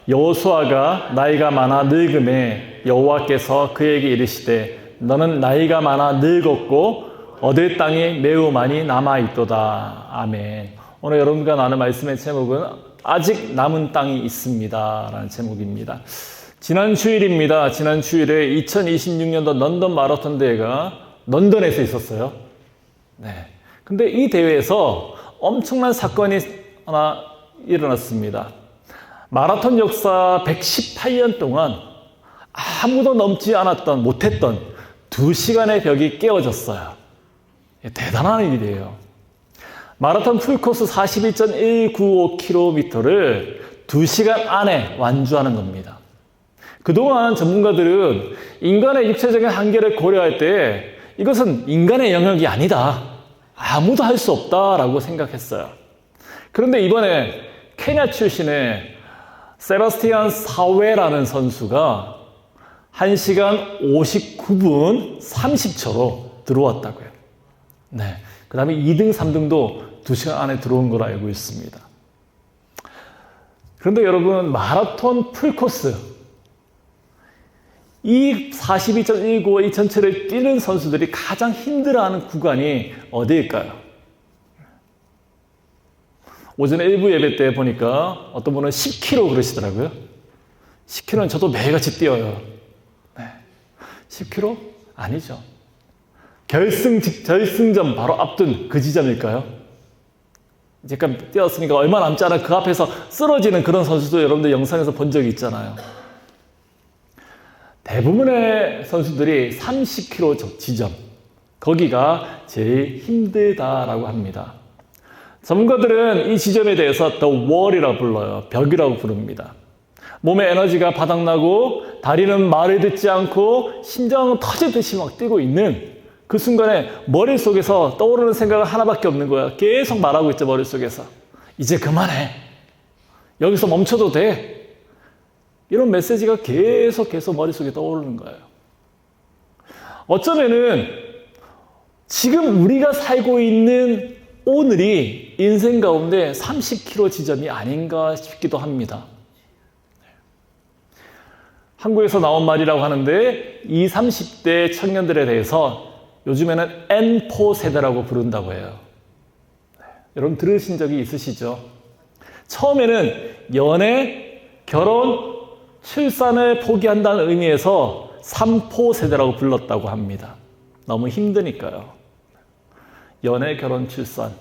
여호수아가 나이가 많아 늙음에 여호와께서 그에게 이르시되 너는 나이가 많아 늙었고 얻을 땅이 매우 많이 남아있도다. 아멘. 오늘 여러분과 나눌 말씀의 제목은 아직 남은 땅이 있습니다 라는 제목입니다. 지난 주일입니다. 지난 주일에 2026년도 런던 마라톤 대회가 런던에서 있었어요. 네. 근데 이 대회에서 엄청난 사건이 하나 일어났습니다. 마라톤 역사 118년 동안 아무도 넘지 않았던, 못했던 2시간의 벽이 깨어졌어요. 대단한 일이에요. 마라톤 풀코스 42.195km를 2시간 안에 완주하는 겁니다. 그동안 전문가들은 인간의 육체적인 한계를 고려할 때 이것은 인간의 영역이 아니다. 아무도 할 수 없다라고 생각했어요. 그런데 이번에 케냐 출신의 세바스티안 사웨라는 선수가 1시간 59분 30초로 들어왔다고요. 네. 그 다음에 2등, 3등도 2시간 안에 들어온 걸로 알고 있습니다. 그런데 여러분, 마라톤 풀코스, 이 42.195 이 전체를 뛰는 선수들이 가장 힘들어하는 구간이 어디일까요? 오전에 일부 예배 때 보니까 어떤 분은 10km 그러시더라고요. 10km는 저도 매일같이 뛰어요. 네. 10km? 아니죠. 결승점 바로 앞둔 그 지점일까요? 잠깐 뛰었으니까 얼마 남지 않아 그 앞에서 쓰러지는 그런 선수도 여러분들 영상에서 본 적이 있잖아요. 대부분의 선수들이 30km 지점, 거기가 제일 힘들다라고 합니다. 전문가들은 이 지점에 대해서 The Wall이라고 불러요. 벽이라고 부릅니다. 몸의 에너지가 바닥나고 다리는 말을 듣지 않고 심장은 터지듯이 막 뛰고 있는 그 순간에 머릿속에서 떠오르는 생각은 하나밖에 없는 거야. 계속 말하고 있죠, 머릿속에서. 이제 그만해. 여기서 멈춰도 돼. 이런 메시지가 계속 머릿속에 떠오르는 거예요. 어쩌면은 지금 우리가 살고 있는 오늘이 인생 가운데 30km 지점이 아닌가 싶기도 합니다. 한국에서 나온 말이라고 하는데 20, 30대 청년들에 대해서 요즘에는 N4 세대라고 부른다고 해요. 여러분 들으신 적이 있으시죠? 처음에는 연애, 결혼, 출산을 포기한다는 의미에서 3포 세대라고 불렀다고 합니다. 너무 힘드니까요. 연애, 결혼, 출산.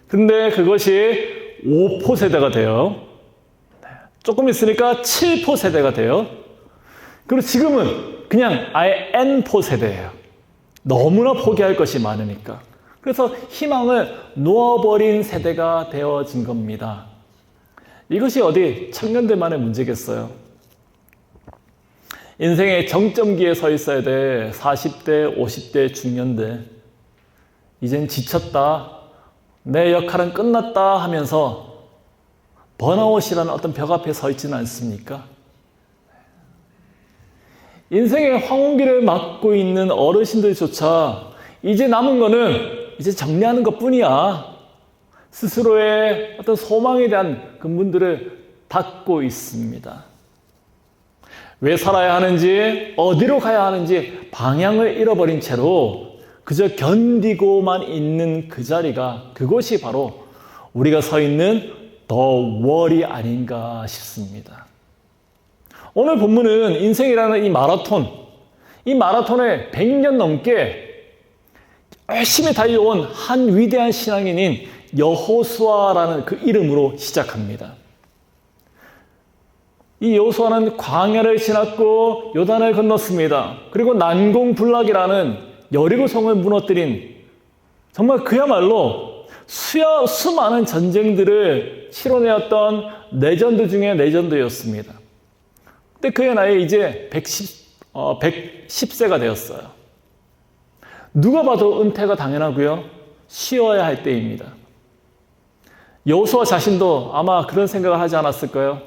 근데 그것이 5포 세대가 돼요. 조금 있으니까 7포 세대가 돼요. 그리고 지금은 그냥 아예 N포 세대예요. 너무나 포기할 것이 많으니까. 그래서 희망을 놓아버린 세대가 되어진 겁니다. 이것이 어디 청년들만의 문제겠어요? 인생의 정점기에 서 있어야 돼. 40대, 50대 중년들. 이젠 지쳤다. 내 역할은 끝났다 하면서 번아웃이라는 어떤 벽 앞에 서 있지는 않습니까? 인생의 황혼기를 맞고 있는 어르신들조차 이제 남은 거는 이제 정리하는 것뿐이야. 스스로의 어떤 소망에 대한 그 문들을 닫고 있습니다. 왜 살아야 하는지, 어디로 가야 하는지 방향을 잃어버린 채로 그저 견디고만 있는 그 자리가, 그것이 바로 우리가 서 있는 The Wall이 아닌가 싶습니다. 오늘 본문은 인생이라는 이 마라톤에 100년 넘게 열심히 달려온 한 위대한 신앙인인 여호수아라는 그 이름으로 시작합니다. 이 여호수아는 광야를 지났고 요단을 건넜습니다. 그리고 난공불락이라는 여리고성을 무너뜨린 정말 그야말로 수많은 전쟁들을 치러내었던 레전드 중에 레전드였습니다. 근데 그의 나이 이제 110세가 되었어요. 누가 봐도 은퇴가 당연하고요. 쉬어야 할 때입니다. 여호수아 자신도 아마 그런 생각을 하지 않았을까요?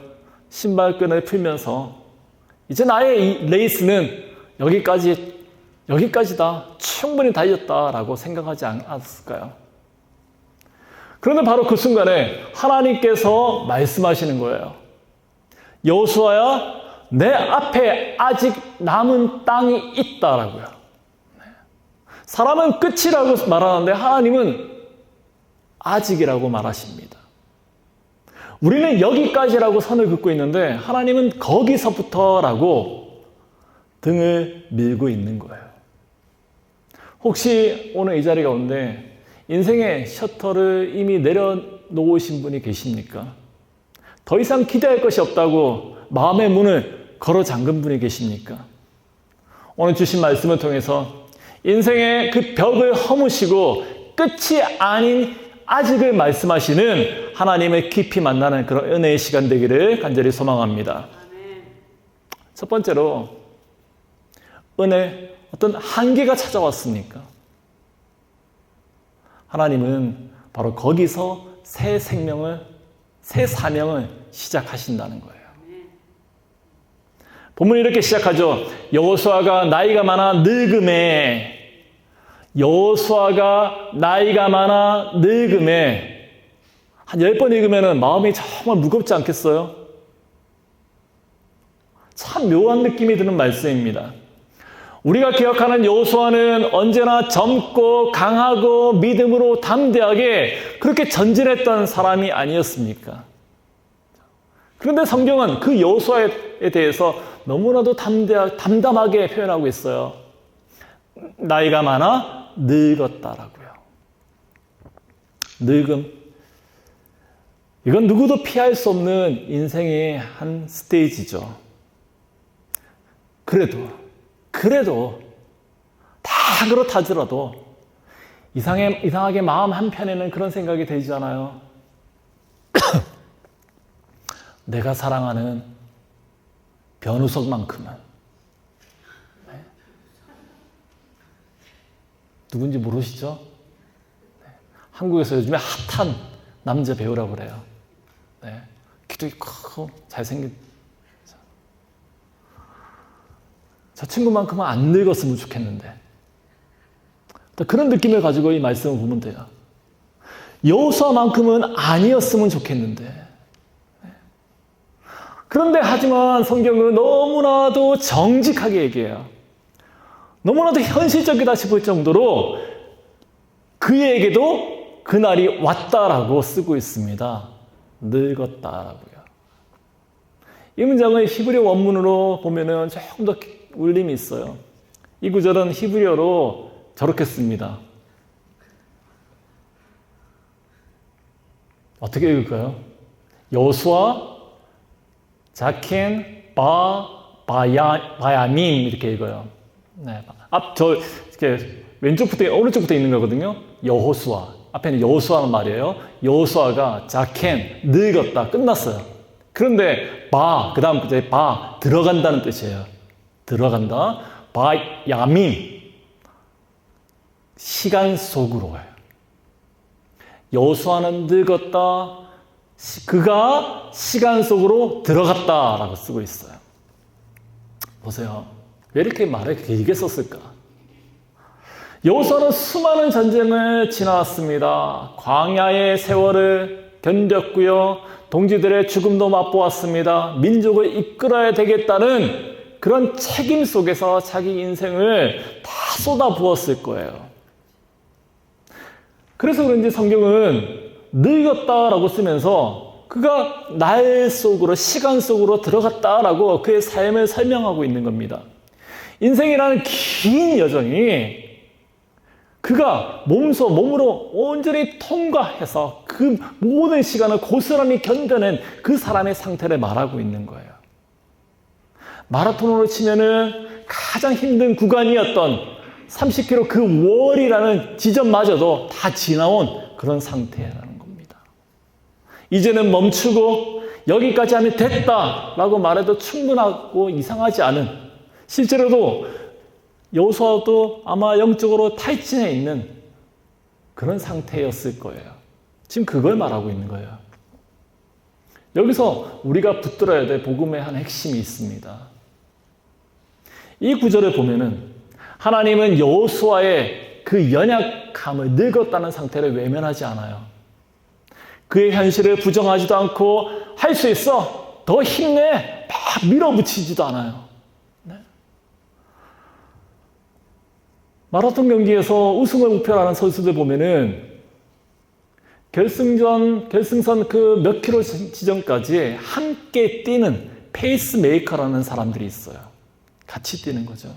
신발끈을 풀면서 이제 나의 이 레이스는 여기까지다. 충분히 달렸다라고 생각하지 않았을까요? 그런데 바로 그 순간에 하나님께서 말씀하시는 거예요. 여호수아야, 내 앞에 아직 남은 땅이 있다라고요. 사람은 끝이라고 말하는데 하나님은 아직이라고 말하십니다. 우리는 여기까지라고 선을 긋고 있는데 하나님은 거기서부터라고 등을 밀고 있는 거예요. 혹시 오늘 이 자리 가운데 인생의 셔터를 이미 내려놓으신 분이 계십니까? 더 이상 기대할 것이 없다고 마음의 문을 걸어 잠근 분이 계십니까? 오늘 주신 말씀을 통해서 인생의 그 벽을 허무시고 끝이 아닌 아직을 말씀하시는 하나님을 깊이 만나는 그런 은혜의 시간 되기를 간절히 소망합니다. 첫 번째로, 은혜, 어떤 한계가 찾아왔습니까? 하나님은 바로 거기서 새 생명을, 새 사명을 시작하신다는 거예요. 본문이 이렇게 시작하죠. 여호수아가 나이가 많아 늙음에, 여호수아가 나이가 많아 늙음에, 한 10번 읽으면 마음이 정말 무겁지 않겠어요? 참 묘한 느낌이 드는 말씀입니다. 우리가 기억하는 여호수아는 언제나 젊고 강하고 믿음으로 담대하게 그렇게 전진했던 사람이 아니었습니까? 그런데 성경은 그 여호수아에 대해서 너무나도 담담하게 표현하고 있어요. 나이가 많아 늙었다라고요. 늙음. 이건 누구도 피할 수 없는 인생의 한 스테이지죠. 그래도 다 그렇다 하더라도 이상하게 마음 한편에는 그런 생각이 들잖아요. 내가 사랑하는 변우석만큼은, 네. 누군지 모르시죠? 네. 한국에서 요즘에 핫한 남자 배우라고 그래요. 네. 키도 크고 잘생긴. 저 친구만큼은 안 늙었으면 좋겠는데. 그런 느낌을 가지고 이 말씀을 보면 돼요. 여호수아만큼은 아니었으면 좋겠는데. 그런데 하지만 성경은 너무나도 정직하게 얘기해요. 너무나도 현실적이다 싶을 정도로 그에게도 그날이 왔다라고 쓰고 있습니다. 늙었다라고요. 이 문장을 히브리어 원문으로 보면은 조금 더 울림이 있어요. 이 구절은 히브리어로 저렇게 씁니다. 어떻게 읽을까요? 여호수아 자켄 바야민 이렇게 읽어요. 네. 이렇게 왼쪽부터 오른쪽부터 있는 거거든요. 여호수아. 앞에는 여호수아는 말이에요. 여호수아가 자켄 늙었다. 끝났어요. 그런데 그다음 이제 들어간다는 뜻이에요. 들어간다. 바야민. 시간 속으로요. 여호수아는 늙었다. 그가 시간 속으로 들어갔다라고 쓰고 있어요. 보세요. 왜 이렇게 말을 길게 썼을까? 여호수아는 수많은 전쟁을 지나왔습니다. 광야의 세월을 견뎠고요. 동지들의 죽음도 맛보았습니다. 민족을 이끌어야 되겠다는 그런 책임 속에서 자기 인생을 다 쏟아부었을 거예요. 그래서 그런지 성경은 늙었다라고 쓰면서 그가 날 속으로, 시간 속으로 들어갔다라고 그의 삶을 설명하고 있는 겁니다. 인생이라는 긴 여정이 그가 몸으로 온전히 통과해서 그 모든 시간을 고스란히 견뎌낸 그 사람의 상태를 말하고 있는 거예요. 마라톤으로 치면은 가장 힘든 구간이었던 30km 그 월이라는 지점마저도 다 지나온 그런 상태라는 겁니다. 이제는 멈추고 여기까지 하면 됐다라고 말해도 충분하고 이상하지 않은, 실제로도 여호수아도 아마 영적으로 탈진해 있는 그런 상태였을 거예요. 지금 그걸 말하고 있는 거예요. 여기서 우리가 붙들어야 될 복음의 한 핵심이 있습니다. 이 구절을 보면은 하나님은 여호수아의 그 연약함을, 늙었다는 상태를 외면하지 않아요. 그의 현실을 부정하지도 않고 할 수 있어. 더 힘내 막 밀어붙이지도 않아요. 네. 마라톤 경기에서 우승을 목표로 하는 선수들 보면은 결승선 그 몇 킬로 지점까지 함께 뛰는 페이스메이커라는 사람들이 있어요. 같이 뛰는 거죠.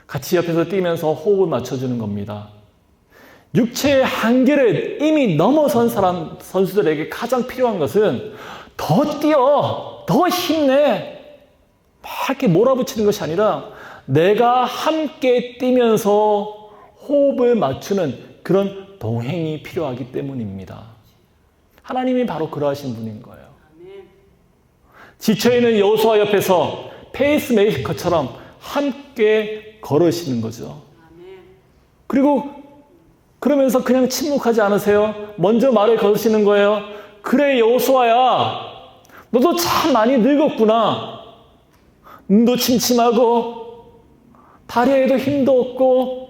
같이 옆에서 뛰면서 호흡을 맞춰주는 겁니다. 육체의 한계를 이미 넘어선 선수들에게 가장 필요한 것은 더 뛰어, 더 힘내, 막 이렇게 몰아붙이는 것이 아니라 내가 함께 뛰면서 호흡을 맞추는 그런 동행이 필요하기 때문입니다. 하나님이 바로 그러하신 분인 거예요. 지쳐있는 여호수아 옆에서 페이스메이커처럼 함께 걸으시는 거죠. 그리고 그러면서 그냥 침묵하지 않으세요? 먼저 말을 거시는 거예요. 그래 여호수아야, 너도 참 많이 늙었구나. 눈도 침침하고 다리에도 힘도 없고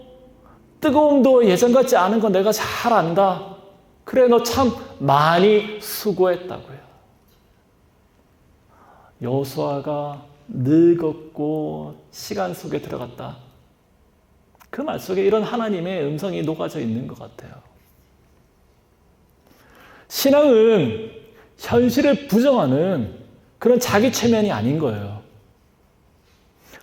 뜨거움도 예전 같지 않은 거 내가 잘 안다. 그래 너 참 많이 수고했다고요. 여호수아가 늙었고 시간 속에 들어갔다. 그 말 속에 이런 하나님의 음성이 녹아져 있는 것 같아요. 신앙은 현실을 부정하는 그런 자기 최면이 아닌 거예요.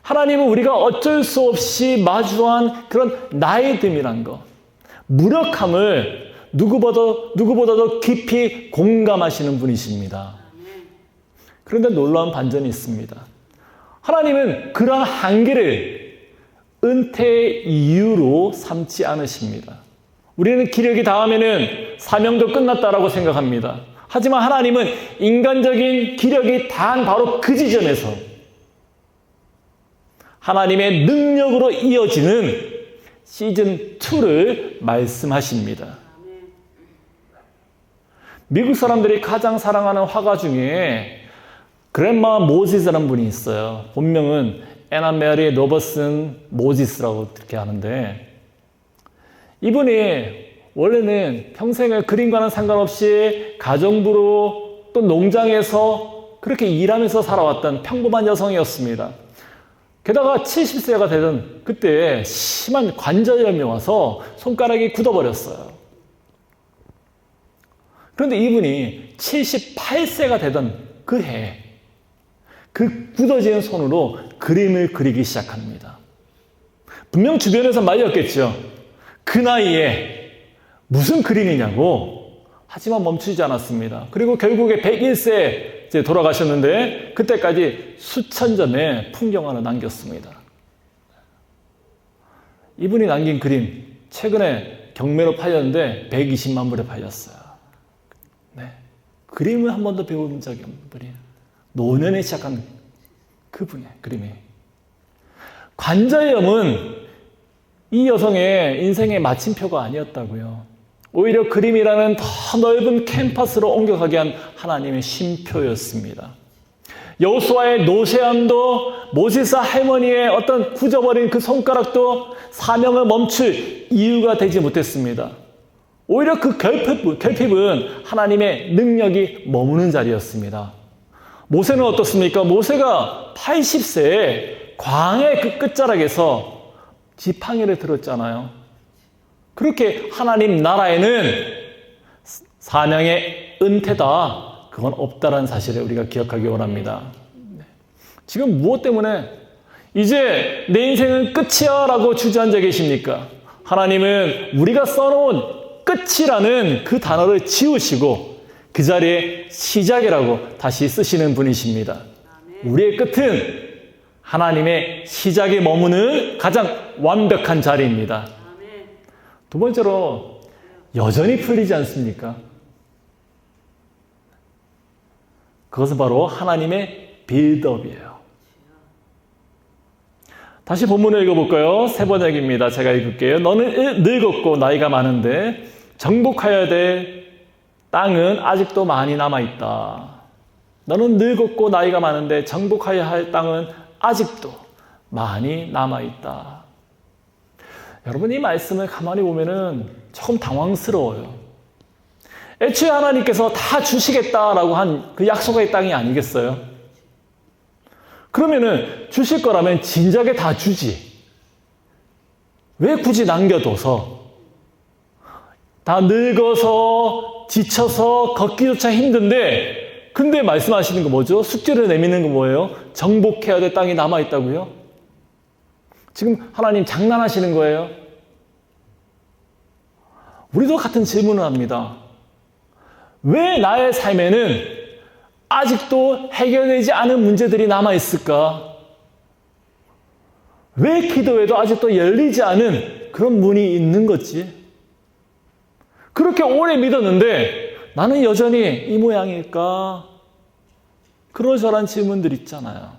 하나님은 우리가 어쩔 수 없이 마주한 그런 나의 듦이란 것, 무력함을 누구보다도 깊이 공감하시는 분이십니다. 그런데 놀라운 반전이 있습니다. 하나님은 그러한 한계를 은퇴의 이유로 삼지 않으십니다. 우리는 기력이 닿으면 사명도 끝났다라고 생각합니다. 하지만 하나님은 인간적인 기력이 다한 바로 그 지점에서 하나님의 능력으로 이어지는 시즌2를 말씀하십니다. 미국 사람들이 가장 사랑하는 화가 중에 그랜마 모지스라는 분이 있어요. 본명은 애나 메리 로버슨 모지스라고 그렇게 하는데, 이분이 원래는 평생을 그림과는 상관없이 가정부로 또 농장에서 그렇게 일하면서 살아왔던 평범한 여성이었습니다. 게다가 70세가 되던 그때 심한 관절염이 와서 손가락이 굳어버렸어요. 그런데 이분이 78세가 되던 그 해, 그 굳어진 손으로 그림을 그리기 시작합니다. 분명 주변에서 말렸겠죠. 그 나이에 무슨 그림이냐고. 하지만 멈추지 않았습니다. 그리고 결국에 101세 이제 돌아가셨는데 그때까지 수천 점의 풍경화를 남겼습니다. 이분이 남긴 그림 최근에 경매로 팔렸는데 120만 불에 팔렸어요. 네. 그림을 한 번도 배운 적이 없는 분이에요. 노년에 시작한 그분의 그림이. 관절염은 이 여성의 인생의 마침표가 아니었다고요. 오히려 그림이라는 더 넓은 캠퍼스로 옮겨가게 한 하나님의 쉼표였습니다. 여호수아의 노쇠함도 모세스 할머니의 어떤 굳어버린 그 손가락도 사명을 멈출 이유가 되지 못했습니다. 오히려 그 결핍은 하나님의 능력이 머무는 자리였습니다. 모세는 어떻습니까? 모세가 80세에 광야의 그 끝자락에서 지팡이를 들었잖아요. 그렇게 하나님 나라에는 사명의 은퇴다, 그건 없다라는 사실을 우리가 기억하기 원합니다. 지금 무엇 때문에 이제 내 인생은 끝이야 라고 주저앉아 계십니까? 하나님은 우리가 써놓은 끝이라는 그 단어를 지우시고 그 자리에 시작이라고 다시 쓰시는 분이십니다. 우리의 끝은 하나님의 시작에 머무는 가장 완벽한 자리입니다. 두 번째로 여전히 풀리지 않습니까? 그것은 바로 하나님의 빌드업이에요. 다시 본문을 읽어볼까요? 세 번역입니다. 제가 읽을게요. 너는 늙었고 나이가 많은데 정복하여야 될 땅은 아직도 많이 남아있다. 너는 늙었고 나이가 많은데 정복하여야 할 땅은 아직도 많이 남아있다. 여러분, 이 말씀을 가만히 보면은 조금 당황스러워요. 애초에 하나님께서 다 주시겠다라고 한 그 약속의 땅이 아니겠어요? 그러면은 주실 거라면 진작에 다 주지. 왜 굳이 남겨둬서 다 늙어서 지쳐서 걷기조차 힘든데 근데 말씀하시는 거 뭐죠? 숙제를 내미는 거 뭐예요? 정복해야 될 땅이 남아있다고요? 지금 하나님 장난하시는 거예요? 우리도 같은 질문을 합니다. 왜 나의 삶에는 아직도 해결되지 않은 문제들이 남아있을까? 왜 기도해도 아직도 열리지 않은 그런 문이 있는 거지? 그렇게 오래 믿었는데 나는 여전히 이 모양일까? 그러저런 질문들 있잖아요.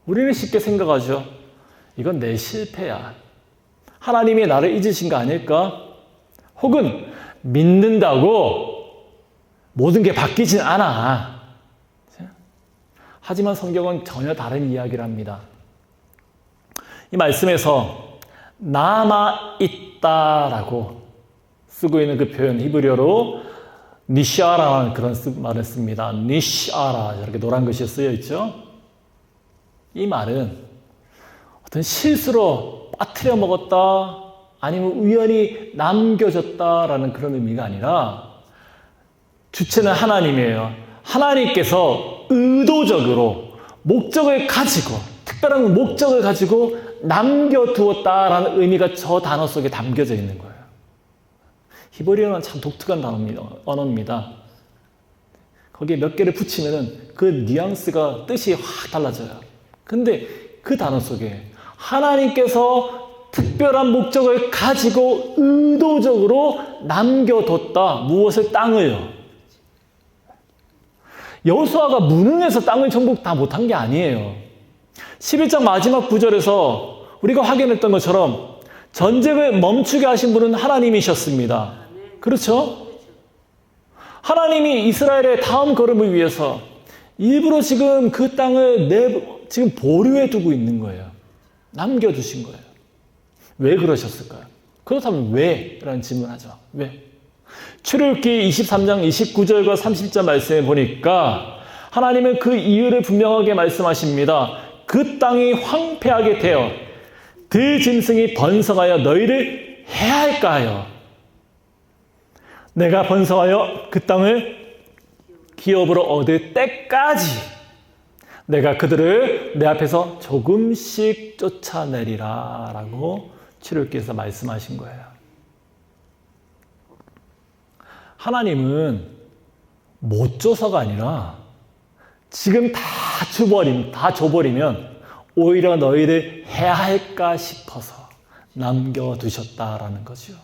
우리는 쉽게 생각하죠. 이건 내 실패야. 하나님이 나를 잊으신 거 아닐까? 혹은 믿는다고 모든 게 바뀌진 않아. 하지만 성경은 전혀 다른 이야기를 합니다. 이 말씀에서 남아있다라고 쓰고 있는 그 표현 히브리어로 니샤라라는 그런 말을 씁니다. 니샤라 이렇게 노란 글씨 쓰여 있죠. 이 말은 어떤 실수로 빠뜨려 먹었다 아니면 우연히 남겨졌다라는 그런 의미가 아니라 주체는 하나님이에요. 하나님께서 의도적으로 목적을 가지고 특별한 목적을 가지고 남겨두었다라는 의미가 저 단어 속에 담겨져 있는 거예요. 히브리어는 참 독특한 언어입니다. 거기에 몇 개를 붙이면은 그 뉘앙스가 뜻이 확 달라져요. 근데 그 단어 속에 하나님께서 특별한 목적을 가지고 의도적으로 남겨뒀다. 무엇을? 땅을요. 여호수아가 무능해서 땅을 정복 다 못한 게 아니에요. 11장 마지막 구절에서 우리가 확인했던 것처럼 전쟁을 멈추게 하신 분은 하나님이셨습니다. 그렇죠? 하나님이 이스라엘의 다음 걸음을 위해서 일부러 지금 그 땅을 지금 보류해 두고 있는 거예요. 남겨두신 거예요. 왜 그러셨을까요? 그렇다면 왜? 라는 질문하죠. 왜? 출애굽기 23장 29절과 30절 말씀에 보니까 하나님은 그 이유를 분명하게 말씀하십니다. 그 땅이 황폐하게 되어 들짐승이 번성하여 너희를 해할까 하여 내가 번성하여 그 땅을 기업으로 얻을 때까지 내가 그들을 내 앞에서 조금씩 쫓아내리라 라고 출애굽기에서 말씀하신 거예요. 하나님은 못 줘서가 아니라 지금 다 줘버리면 오히려 너희를 해야 할까 싶어서 남겨두셨다라는 거죠.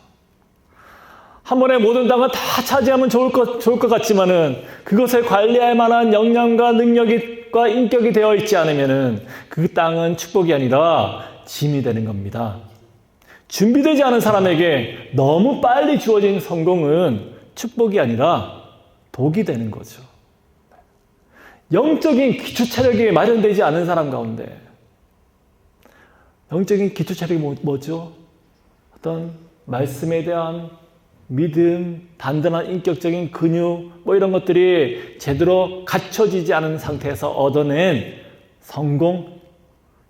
한 번에 모든 땅을 다 차지하면 좋을 것 같지만은 그것을 관리할 만한 역량과 능력과 인격이 되어 있지 않으면은 그 땅은 축복이 아니라 짐이 되는 겁니다. 준비되지 않은 사람에게 너무 빨리 주어진 성공은 축복이 아니라 독이 되는 거죠. 영적인 기초 체력이 마련되지 않은 사람 가운데 영적인 기초 체력이 뭐죠? 어떤 말씀에 대한 믿음, 단단한 인격적인 근육 이런 것들이 제대로 갖춰지지 않은 상태에서 얻어낸 성공,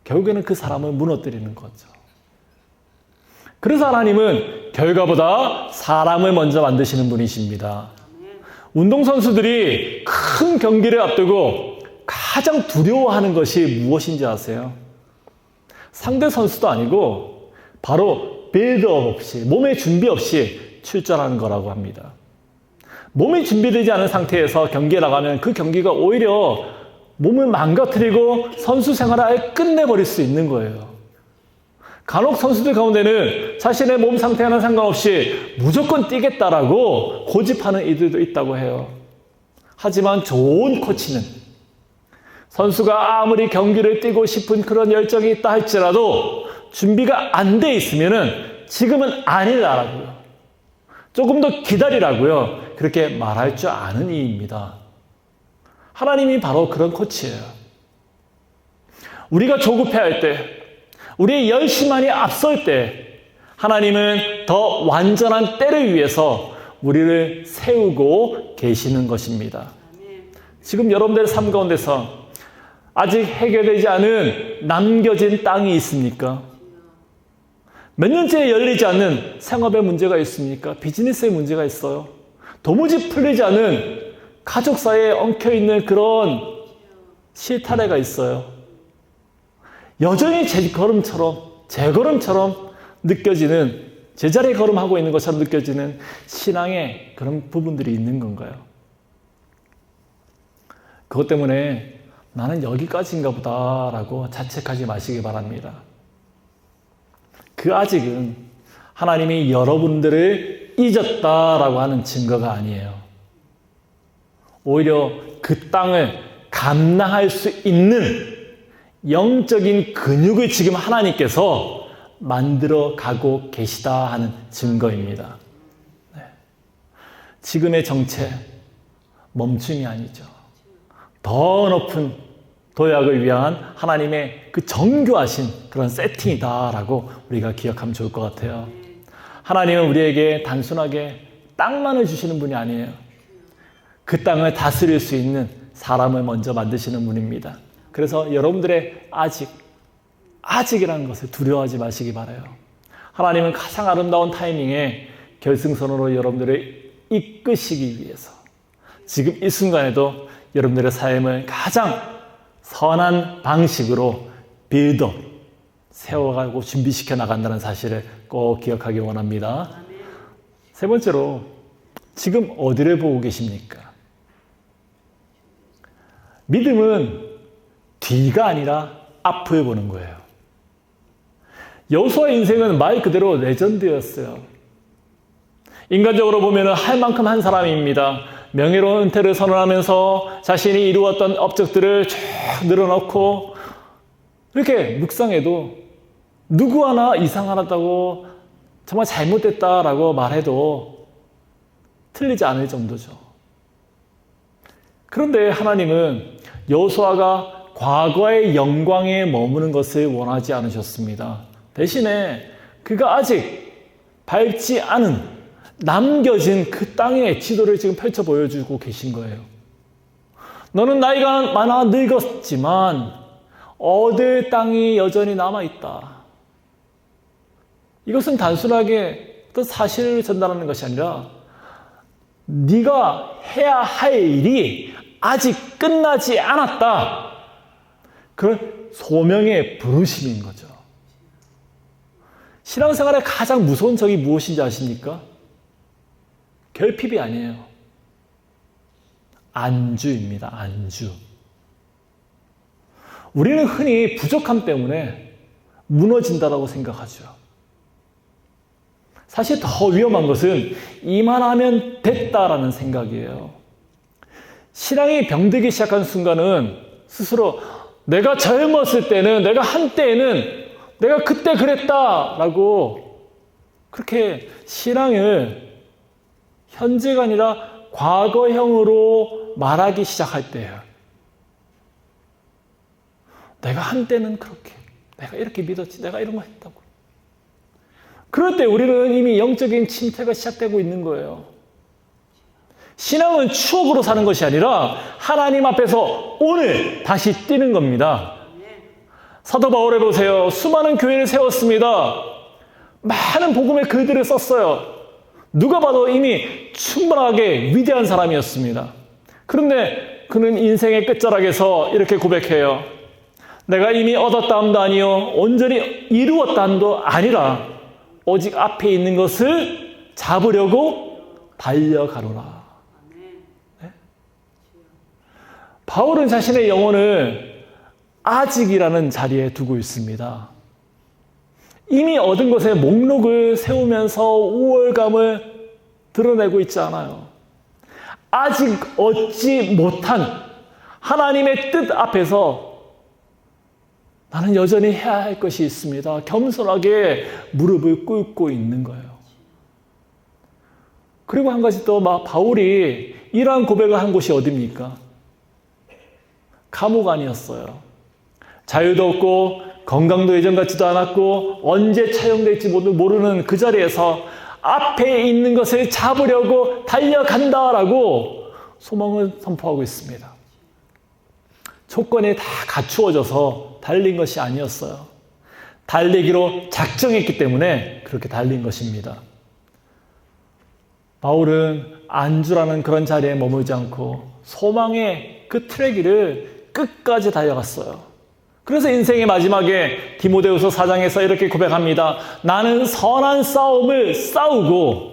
결국에는 그 사람을 무너뜨리는 거죠. 그래서 하나님은 결과보다 사람을 먼저 만드시는 분이십니다. 운동선수들이 큰 경기를 앞두고 가장 두려워하는 것이 무엇인지 아세요? 상대 선수도 아니고 바로 빌드업 없이, 몸의 준비 없이 출전하는 거라고 합니다. 몸이 준비되지 않은 상태에서 경기에 나가면 그 경기가 오히려 몸을 망가뜨리고 선수 생활을 아예 끝내버릴 수 있는 거예요. 간혹 선수들 가운데는 자신의 몸 상태와는 상관없이 무조건 뛰겠다라고 고집하는 이들도 있다고 해요. 하지만 좋은 코치는 선수가 아무리 경기를 뛰고 싶은 그런 열정이 있다 할지라도 준비가 안 돼 있으면은 지금은 아니다라고요. 조금 더 기다리라고요. 그렇게 말할 줄 아는 이입니다. 하나님이 바로 그런 코치예요. 우리가 조급해할 때, 우리의 열심만이 앞설 때 하나님은 더 완전한 때를 위해서 우리를 세우고 계시는 것입니다. 지금 여러분들의 삶 가운데서 아직 해결되지 않은 남겨진 땅이 있습니까? 몇 년째 열리지 않는 생업의 문제가 있습니까? 비즈니스의 문제가 있어요. 도무지 풀리지 않은 가족 사이에 엉켜있는 그런 실타래가 있어요. 여전히 제 걸음처럼 느껴지는, 제자리에 걸음하고 있는 것처럼 느껴지는 신앙의 그런 부분들이 있는 건가요? 그것 때문에 나는 여기까지인가 보다라고 자책하지 마시기 바랍니다. 그 아직은 하나님이 여러분들을 잊었다라고 하는 증거가 아니에요. 오히려 그 땅을 감당할 수 있는 영적인 근육을 지금 하나님께서 만들어 가고 계시다 하는 증거입니다. 네. 지금의 정체, 멈춤이 아니죠. 더 높은 도약을 위한 하나님의 그 정교하신 그런 세팅이다라고 우리가 기억하면 좋을 것 같아요. 하나님은 우리에게 단순하게 땅만을 주시는 분이 아니에요. 그 땅을 다스릴 수 있는 사람을 먼저 만드시는 분입니다. 그래서 여러분들의 아직이라는 것을 두려워하지 마시기 바라요. 하나님은 가장 아름다운 타이밍에 결승선으로 여러분들을 이끄시기 위해서 지금 이 순간에도 여러분들의 삶을 가장 선한 방식으로 빌드업, 세워가고 준비시켜 나간다는 사실을 꼭 기억하기 원합니다. 세 번째로, 지금 어디를 보고 계십니까? 믿음은 뒤가 아니라 앞을 보는 거예요. 여호수아의 인생은 말 그대로 레전드였어요. 인간적으로 보면 할 만큼 한 사람입니다. 명예로운 은퇴를 선언하면서 자신이 이루었던 업적들을 쭉 늘어놓고 이렇게 묵상해도 누구 하나 이상하다고 정말 잘못됐다라고 말해도 틀리지 않을 정도죠. 그런데 하나님은 여호수아가 과거의 영광에 머무는 것을 원하지 않으셨습니다. 대신에 그가 아직 밟지 않은 남겨진 그 땅의 지도를 지금 펼쳐 보여주고 계신 거예요. 너는 나이가 많아 늙었지만 얻을 땅이 여전히 남아있다. 이것은 단순하게 어떤 사실을 전달하는 것이 아니라 네가 해야 할 일이 아직 끝나지 않았다. 그런 소명의 부르심인 거죠. 신앙생활의 가장 무서운 적이 무엇인지 아십니까? 결핍이 아니에요. 안주입니다. 안주. 우리는 흔히 부족함 때문에 무너진다고 생각하죠. 사실 더 위험한 것은 이만하면 됐다라는 생각이에요. 신앙이 병들기 시작한 순간은 스스로 내가 젊었을 때는, 내가 한때에는 내가 그때 그랬다라고 그렇게 신앙을 현재가 아니라 과거형으로 말하기 시작할 때예요. 내가 한때는 그렇게, 내가 이렇게 믿었지, 내가 이런 거 했다고. 그럴 때 우리는 이미 영적인 침체가 시작되고 있는 거예요. 신앙은 추억으로 사는 것이 아니라 하나님 앞에서 오늘 다시 뛰는 겁니다. 사도 바울에 보세요. 수많은 교회를 세웠습니다. 많은 복음의 글들을 썼어요. 누가 봐도 이미 충분하게 위대한 사람이었습니다. 그런데 그는 인생의 끝자락에서 이렇게 고백해요. 내가 이미 얻었다함도 아니요 온전히 이루었다함도 아니라 오직 앞에 있는 것을 잡으려고 달려가노라. 네? 바울은 자신의 영혼을 아직이라는 자리에 두고 있습니다. 이미 얻은 것의 목록을 세우면서 우월감을 드러내고 있지 않아요. 아직 얻지 못한 하나님의 뜻 앞에서 나는 여전히 해야 할 것이 있습니다. 겸손하게 무릎을 꿇고 있는 거예요. 그리고 한 가지 또 바울이 이러한 고백을 한 곳이 어디입니까? 감옥 아니었어요. 자유도 없고 건강도 예전 같지도 않았고 언제 차용될지 모르는 그 자리에서 앞에 있는 것을 잡으려고 달려간다라고 소망을 선포하고 있습니다. 조건이 다 갖추어져서 달린 것이 아니었어요. 달리기로 작정했기 때문에 그렇게 달린 것입니다. 바울은 안주라는 그런 자리에 머물지 않고 소망의 그 트레기를 끝까지 달려갔어요. 그래서 인생의 마지막에 디모데후서 4장에서 이렇게 고백합니다. 나는 선한 싸움을 싸우고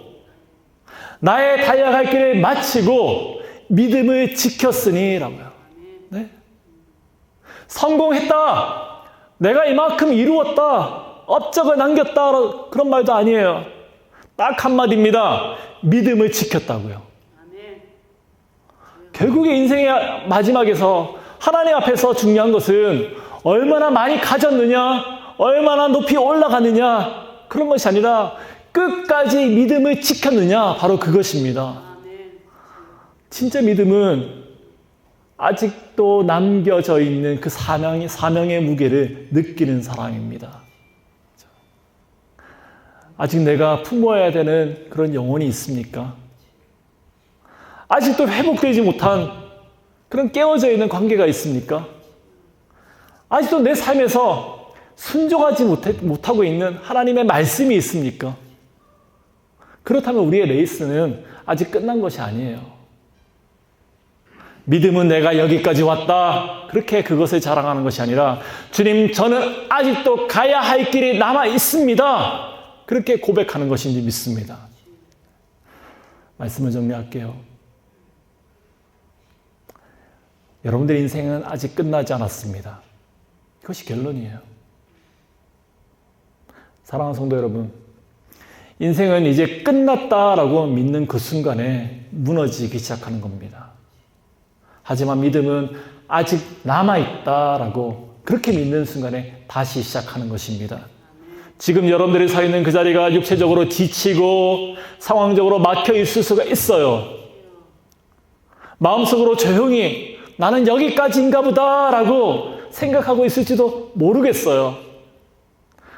나의 달려갈 길을 마치고 믿음을 지켰으니 라고요. 네? 성공했다. 내가 이만큼 이루었다. 업적을 남겼다. 그런 말도 아니에요. 딱 한마디입니다. 믿음을 지켰다고요. 결국에 인생의 마지막에서 하나님 앞에서 중요한 것은 얼마나 많이 가졌느냐, 얼마나 높이 올라가느냐, 그런 것이 아니라 끝까지 믿음을 지켰느냐, 바로 그것입니다. 진짜 믿음은 아직도 남겨져 있는 그 사명의 무게를 느끼는 사람입니다. 아직 내가 품어야 되는 그런 영혼이 있습니까? 아직도 회복되지 못한 그런 깨어져 있는 관계가 있습니까? 아직도 내 삶에서 순종하지 못하고 있는 하나님의 말씀이 있습니까? 그렇다면 우리의 레이스는 아직 끝난 것이 아니에요. 믿음은 내가 여기까지 왔다. 그렇게 그것을 자랑하는 것이 아니라 주님, 저는 아직도 가야 할 길이 남아 있습니다. 그렇게 고백하는 것인지 믿습니다. 말씀을 정리할게요. 여러분들의 인생은 아직 끝나지 않았습니다. 이것이 결론이에요. 사랑하는 성도 여러분, 인생은 이제 끝났다라고 믿는 그 순간에 무너지기 시작하는 겁니다. 하지만 믿음은 아직 남아있다라고 그렇게 믿는 순간에 다시 시작하는 것입니다. 지금 여러분들이 서 있는 그 자리가 육체적으로 지치고 상황적으로 막혀 있을 수가 있어요. 마음속으로 조용히 나는 여기까지인가 보다라고 생각하고 있을지도 모르겠어요.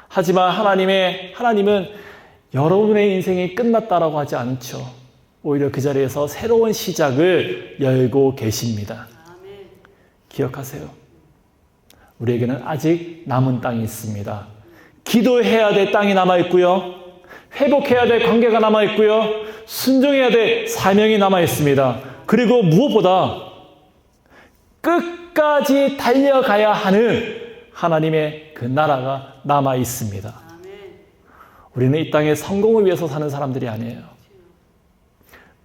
하지만 하나님은 여러분의 인생이 끝났다라고 하지 않죠. 오히려 그 자리에서 새로운 시작을 열고 계십니다. 기억하세요. 우리에게는 아직 남은 땅이 있습니다. 기도해야 될 땅이 남아있고요. 회복해야 될 관계가 남아있고요. 순종해야 될 사명이 남아있습니다. 그리고 무엇보다 끝까지 달려가야 하는 하나님의 그 나라가 남아있습니다. 우리는 이 땅에 성공을 위해서 사는 사람들이 아니에요.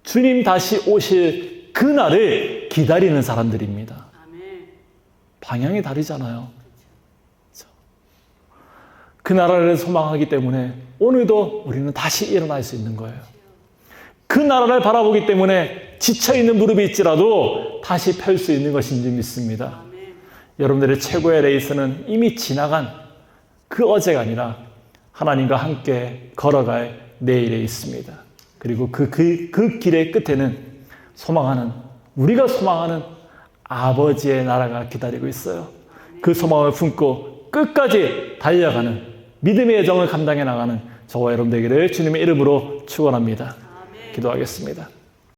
주님 다시 오실 그날을 기다리는 사람들입니다. 방향이 다르잖아요. 그 나라를 소망하기 때문에 오늘도 우리는 다시 일어날 수 있는 거예요. 그 나라를 바라보기 때문에 지쳐있는 무릎이 있지라도 다시 펼 수 있는 것인지 믿습니다. 여러분들의 최고의 레이스는 이미 지나간 그 어제가 아니라 하나님과 함께 걸어갈 내일에 있습니다. 그리고 그 길의 끝에는 우리가 소망하는 아버지의 나라가 기다리고 있어요. 그 소망을 품고 끝까지 달려가는 믿음의 여정을 감당해 나가는 저와 여러분 되기를 주님의 이름으로 축원합니다. 기도하겠습니다.